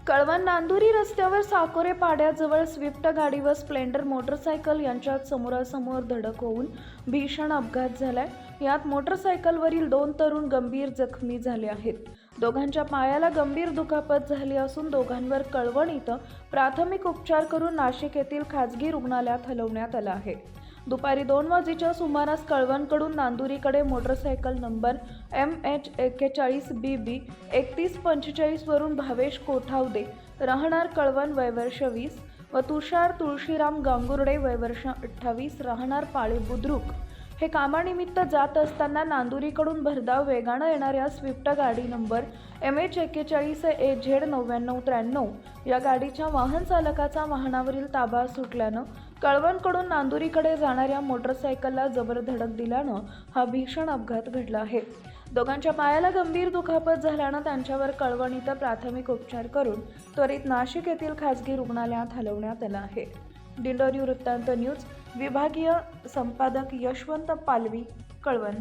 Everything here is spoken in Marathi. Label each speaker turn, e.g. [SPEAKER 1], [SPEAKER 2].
[SPEAKER 1] कळवण नांदुरी रस्त्यावर साकोरे पाड्याजवळ स्विफ्ट गाडी व स्प्लेंडर मोटरसायकल यांच्यात समोरासमोर धडक होऊन भीषण अपघात झालाय। यात मोटरसायकलवरील 2 तरुण गंभीर जखमी झाले आहेत। दोघांच्या पायाला गंभीर दुखापत झाली असून दोघांवर कळवण इथं प्राथमिक उपचार करून नाशिक येथील खाजगी रुग्णालयात हलवण्यात आलं आहे। दुपारी 2 वाजेच्या सुमारास कळवणकडून नांदुरीकडे मोटरसायकल नंबर MH41BB 3145 वरून भावेश कोठावदे राहणार कळवण वय वर्ष 20 व तुषार तुळशीराम गांगुर्डे वय वर्ष 28 राहणार पाळे बुद्रुक हे कामानिमित्त जात असताना नांदुरीकडून भरधाव वेगानं येणाऱ्या स्विफ्ट गाडी नंबर MH41AZ9993 या गाडीच्या वाहन चालकाचा वाहनावरील ताबा सुटल्यानं कळवणकडून नांदुरीकडे जाणाऱ्या मोटरसायकलला जबर धडक दिल्यानं हा भीषण अपघात घडला आहे। दोघांच्या पायाला गंभीर दुखापत झाल्यानं त्यांच्यावर कळवण इथं प्राथमिक उपचार करून त्वरित नाशिक येथील खाजगी रुग्णालयात हलवण्यात आलं आहे। दिंडोरी वृत्तांत न्यूज विभागीय संपादक यशवंत पालवी, कळवण।